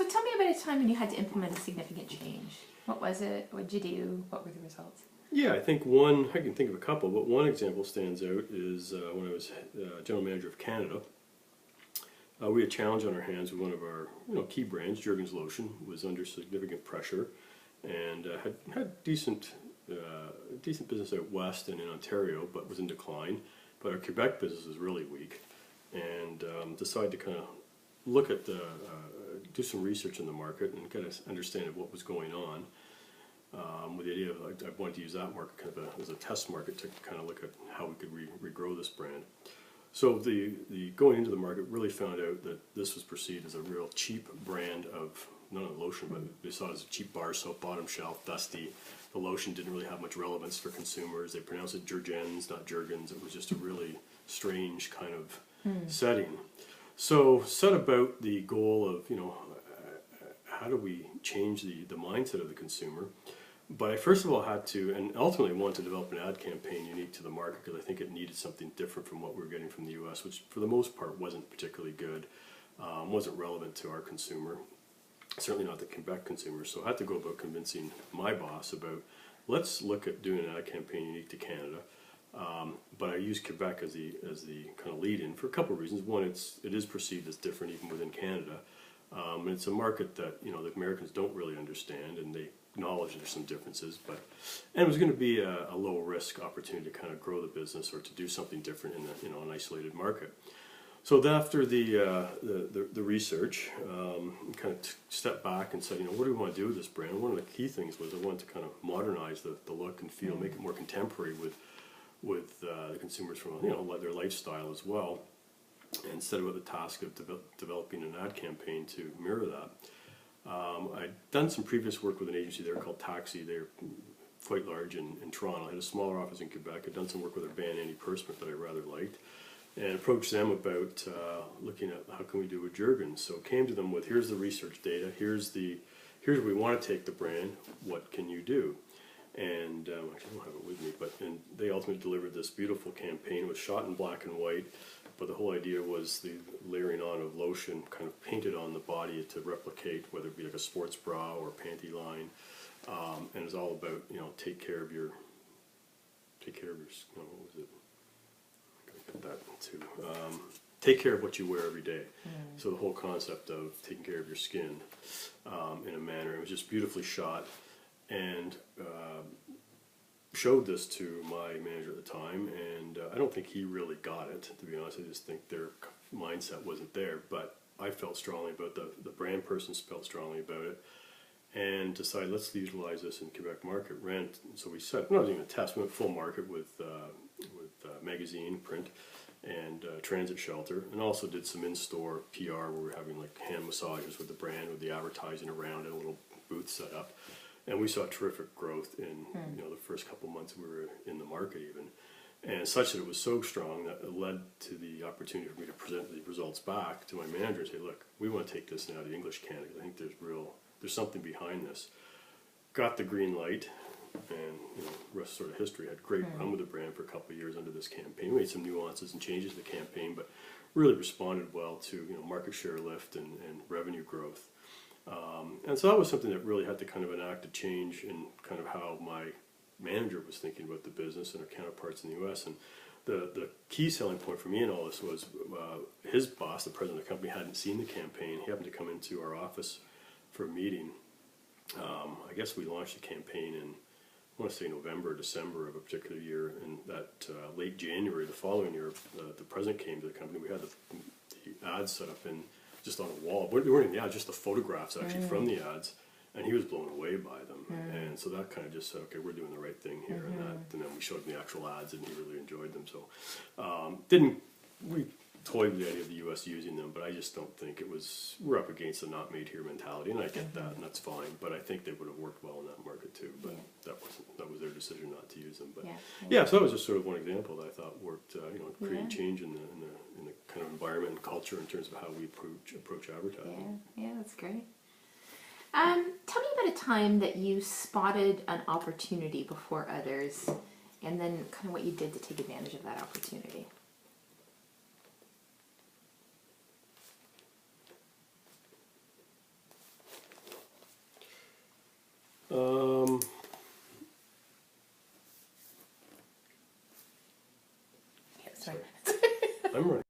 So tell me about a time when you had to implement a significant change. What was it? What did you do? What were the results? Yeah, I can think of a couple, but one example stands out is when I was general manager of Canada. We had a challenge on our hands with one of our key brands, Jergens Lotion, was under significant pressure and had decent business out west and in Ontario, but was in decline. But our Quebec business was really weak, and decided to kind of look at do some research in the market and kind of understand what was going on. With the idea of I wanted to use that market kind of as a test market to kind of look at how we could regrow this brand. So the going into the market really found out that this was perceived as a real cheap brand of not a lotion, but they saw it as a cheap bar soap, bottom shelf, dusty. The lotion didn't really have much relevance for consumers. They pronounced it Jergens, not Jergens. It was just a really strange kind of setting. So set about the goal of how do we change the mindset of the consumer. But I first of all had to, and ultimately wanted to develop an ad campaign unique to the market because I think it needed something different from what we were getting from the U.S., which for the most part wasn't particularly good, wasn't relevant to our consumer, certainly not the Quebec consumer. So I had to go about convincing my boss about, let's look at doing an ad campaign unique to Canada. But I use Quebec as the kind of lead-in for a couple of reasons. One, it is perceived as different even within Canada. And it's a market that the Americans don't really understand, and they acknowledge there's some differences, and it was going to be a low risk opportunity to kind of grow the business or to do something different in an isolated market. So then after the research, kind of stepped back and said, what do we want to do with this brand? One of the key things was I wanted to kind of modernize the look and feel, make it more contemporary with the consumers from their lifestyle as well, and set about the task of developing an ad campaign to mirror that. I'd done some previous work with an agency there called Taxi. They're quite large in Toronto. I had a smaller office in Quebec. I'd done some work with their band Antiperspirant that I rather liked, and approached them about looking at how can we do with Jergens. So came to them with, here's the research data, here's where we want to take the brand, what can you do? And I don't have it with me, and they ultimately delivered this beautiful campaign. It was shot in black and white, but the whole idea was the layering on of lotion kind of painted on the body to replicate, whether it be like a sports bra or panty line, and it's all about take care of your what was it? Get that too. Take care of what you wear every day. So the whole concept of taking care of your skin in a manner, it was just beautifully shot. And showed this to my manager at the time, and I don't think he really got it, to be honest. I just think their mindset wasn't there, but I felt strongly about the brand person felt strongly about it, and decided let's utilize this in Quebec market. So we set, not even a test, we went full market with magazine, print, and transit shelter, and also did some in-store PR where we were having like hand massages with the brand, with the advertising around it, a little booth set up. And we saw terrific growth in the first couple of months we were in the market even, and such that it was so strong that it led to the opportunity for me to present the results back to my manager and say, look, we want to take this now to English Canada. I think there's something behind this. Got the green light, and the rest sort of history. Had great run with the brand for a couple of years under this campaign. We made some nuances and changes to the campaign, but really responded well to market share lift and revenue growth. And so that was something that really had to kind of enact a change in kind of how my manager was thinking about the business and our counterparts in the U.S. And the key selling point for me in all this was his boss, the president of the company, hadn't seen the campaign. He happened to come into our office for a meeting. I guess we launched the campaign in, I want to say November or December of a particular year, and that late January the following year, the president came to the company. We had the ads set up in just on a wall. We weren't in the ads, just the photographs actually from the ads, and he was blown away by them. And so that kind of just said, okay, we're doing the right thing here, and then we showed him the actual ads, and he really enjoyed them. So we toyed with the idea of the U.S. using them, but I just don't think we're up against the not made here mentality, and I get that, and that's fine, but I think they would have worked well in that market too, but that was their decision not to use them. But so that was just sort of one example that I thought worked, creating change in the kind of environment and culture in terms of how we approach advertising. Yeah, that's great. Tell me about a time that you spotted an opportunity before others, and then kind of what you did to take advantage of that opportunity. Sorry. I'm running.